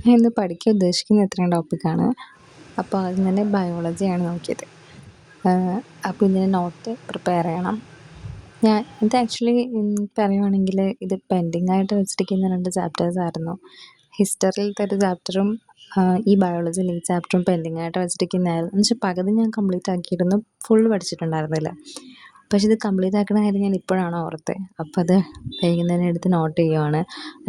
ഞാൻ ഇന്ന് പഠിക്കാൻ ഉദ്ദേശിക്കുന്ന ഇത്രയും ടോപ്പിക്കാണ്. അപ്പോൾ ആദ്യം തന്നെ ബയോളജിയാണ് നോക്കിയത്. അപ്പോൾ ഇതിന് നോട്ട് പ്രിപ്പയർ ചെയ്യണം. ഇത് ആക്ച്വലി പറയുവാണെങ്കിൽ ഇത് പെൻഡിങ് ആയിട്ട് വെച്ചിരിക്കുന്ന 2 ചാപ്റ്റേഴ്സായിരുന്നു. ഹിസ്റ്ററിയിലത്തെ ഒരു ചാപ്റ്ററും ഈ ബയോളജിയിലെ ഈ ചാപ്റ്ററും പെൻഡിങ് ആയിട്ട് വെച്ചിരിക്കുന്നതായിരുന്നു. എന്ന് വെച്ചാൽ പകുതി ഞാൻ കംപ്ലീറ്റ് ആക്കിയിരുന്നു, ഫുൾ പഠിച്ചിട്ടുണ്ടായിരുന്നില്ല. പക്ഷെ ഇത് കംപ്ലീറ്റ് ആക്കണ കാര്യം ഞാൻ ഇപ്പോഴാണ് ഓർത്തത്. അപ്പോൾ അത് വൈകുന്നേരം എടുത്ത് നോട്ട് ചെയ്യുവാണ്.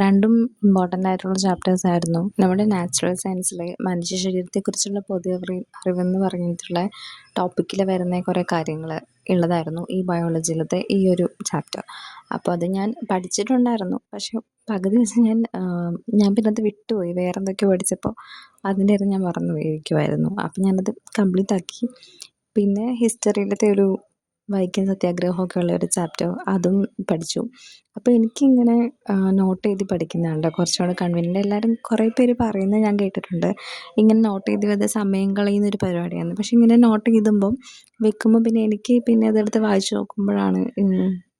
രണ്ടും ഇമ്പോർട്ടൻ്റ് ആയിട്ടുള്ള ചാപ്റ്റേഴ്സ് ആയിരുന്നു. നമ്മുടെ നാച്ചുറൽ സയൻസിലെ മനുഷ്യ ശരീരത്തെക്കുറിച്ചുള്ള പൊതു അറിവെന്ന് പറഞ്ഞിട്ടുള്ള ടോപ്പിക്കിൽ വരുന്ന കുറേ കാര്യങ്ങൾ ഉള്ളതായിരുന്നു ഈ ബയോളജിയിലത്തെ ഈ ഒരു ചാപ്റ്റർ. അപ്പോൾ അത് ഞാൻ പഠിച്ചിട്ടുണ്ടായിരുന്നു. പക്ഷെ പകുതി വെച്ച് ഞാൻ പിന്നെ അത് വിട്ടുപോയി. വേറെ എന്തൊക്കെയോ പഠിച്ചപ്പോൾ അതിൻ്റെ ഇടയിൽ ഞാൻ മറന്നുപോയിരിക്കുമായിരുന്നു. അപ്പോൾ ഞാനത് കംപ്ലീറ്റ് ആക്കി. പിന്നെ ഹിസ്റ്ററിയിലത്തെ ഒരു വൈക്കം സത്യാഗ്രഹമൊക്കെ ഉള്ള ഒരു ചാപ്റ്റർ അതും പഠിച്ചു. അപ്പോൾ എനിക്കിങ്ങനെ നോട്ട് എഴുതി പഠിക്കുന്നതുണ്ട് കുറച്ചുകൂടെ കൺവീനിയൻ്റ്. എല്ലാവരും കുറേ പേര് പറയുന്നത് ഞാൻ കേട്ടിട്ടുണ്ട്, ഇങ്ങനെ നോട്ട് എഴുതി വെറുതെ സമയം കളയുന്നൊരു പരിപാടിയാണ്. പക്ഷെ ഇങ്ങനെ നോട്ട് എഴുതുമ്പം വെക്കുമ്പോൾ പിന്നെ എനിക്ക് പിന്നെ അതെടുത്ത് വായിച്ച് നോക്കുമ്പോഴാണ്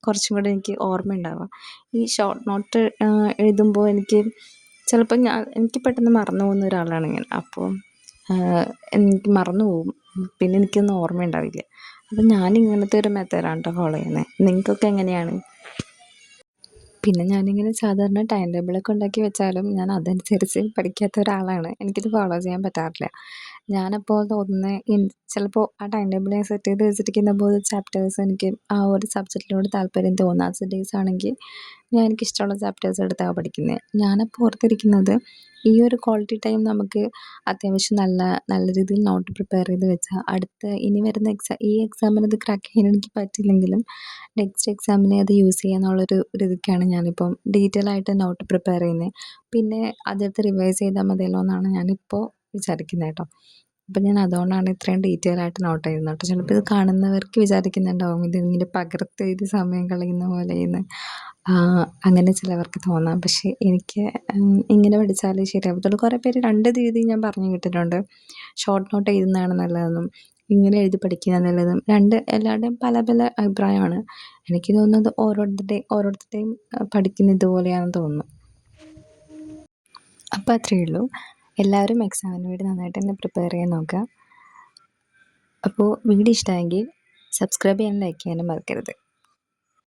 കുറച്ചും കൂടെ എനിക്ക് ഓർമ്മ ഉണ്ടാവുക. ഈ ഷോർട്ട് നോട്ട് എഴുതുമ്പോൾ എനിക്ക് ചിലപ്പോൾ എനിക്ക് പെട്ടെന്ന് മറന്നു പോകുന്ന ഒരാളാണ് ഞാൻ. അപ്പോൾ എനിക്ക് മറന്നു പോകും, പിന്നെ എനിക്കൊന്നും ഓർമ്മ ഉണ്ടാവില്ല. അപ്പം ഞാനിങ്ങനത്തെ ഒരു മെത്തേഡാണ് കേട്ടോ ഫോളോ ചെയ്യുന്നത്. നിങ്ങൾക്കൊക്കെ എങ്ങനെയാണ്? പിന്നെ ഞാനിങ്ങനെ സാധാരണ ടൈം ടേബിളൊക്കെ ഉണ്ടാക്കി വെച്ചാലും ഞാൻ അതനുസരിച്ച് പഠിക്കാത്ത ഒരാളാണ്. എനിക്കിത് ഫോളോ ചെയ്യാൻ പറ്റാറില്ല. ഞാനപ്പോൾ തോന്നുന്നത് ചിലപ്പോൾ ആ ടൈം ടേബിൾ ഞാൻ സെറ്റ് ചെയ്ത് വെച്ചിരിക്കുന്ന പോലെ ചാപ്റ്റേഴ്സ് എനിക്ക് ആ ഒരു സബ്ജക്റ്റിനോട് താല്പര്യം തോന്നാത്ത ഡേയ്സ് ആണെങ്കിൽ എനിക്കിഷ്ടമുള്ള ചാപ്റ്റേഴ്സ് എടുത്താണ് പഠിക്കുന്നത്. ഞാനപ്പോൾ ഓർത്തിരിക്കുന്നത് ഈ ഒരു ക്വാളിറ്റി ടൈം നമുക്ക് അത്യാവശ്യം നല്ല രീതിയിൽ നോട്ട് പ്രിപ്പയർ ചെയ്ത് വെച്ചാൽ ഇനി വരുന്ന ഈ എക്സാമിന് ഇത് ക്രാക്ക് ചെയ്യാൻ എനിക്ക് പറ്റില്ലെങ്കിലും നെക്സ്റ്റ് എക്സാമിന് അത് യൂസ് ചെയ്യാന്നുള്ളൊരു രീതിക്കാണ് ഞാനിപ്പം ഡീറ്റെയിൽ ആയിട്ട് നോട്ട് പ്രിപ്പയർ ചെയ്യുന്നത്. പിന്നെ അതെടുത്ത് റിവൈസ് ചെയ്താൽ മതിയല്ലോ എന്നാണ് ഞാനിപ്പോൾ വിചാരിക്കുന്നത് കേട്ടോ. അപ്പം ഞാൻ അതുകൊണ്ടാണ് ഇത്രയും ഡീറ്റെയിൽ ആയിട്ട് നോട്ട് ചെയ്യുന്നത് കേട്ടോ. ചിലപ്പോൾ ഇത് കാണുന്നവർക്ക് വിചാരിക്കുന്നുണ്ടാവും ഇതിങ്ങനെ പകർത്തെഴുതി സമയം കളയുന്ന പോലെയെന്ന്. അങ്ങനെ ചിലവർക്ക് തോന്നാം. പക്ഷേ എനിക്ക് ഇങ്ങനെ പഠിച്ചാലേ ശരിയാവത്തുള്ളൂ. കുറേ പേര് 2 രീതി ഞാൻ പറഞ്ഞു കേട്ടിട്ടുണ്ട്. ഷോർട്ട് നോട്ട് എഴുതുന്നതാണ് നല്ലതെന്നും ഇങ്ങനെ എഴുതി പഠിക്കുന്നതാണ് നല്ലതെന്നും. എല്ലാവരുടെയും പല പല അഭിപ്രായമാണ്. എനിക്ക് തോന്നുന്നത് ഓരോരുത്തരുടെയും പഠിക്കുന്ന ഇതുപോലെയാണെന്ന് തോന്നുന്നു. അപ്പോൾ അത്രയേ ഉള്ളൂ. എല്ലാവരും എക്സാമിന് വേണ്ടി നന്നായിട്ട് തന്നെ പ്രിപ്പയർ ചെയ്യാൻ നോക്കുക. അപ്പോൾ വീഡിയോ ഇഷ്ടമായെങ്കിൽ സബ്സ്ക്രൈബ് ചെയ്യാനും ലൈക്ക് ചെയ്യാനും മറക്കരുത്.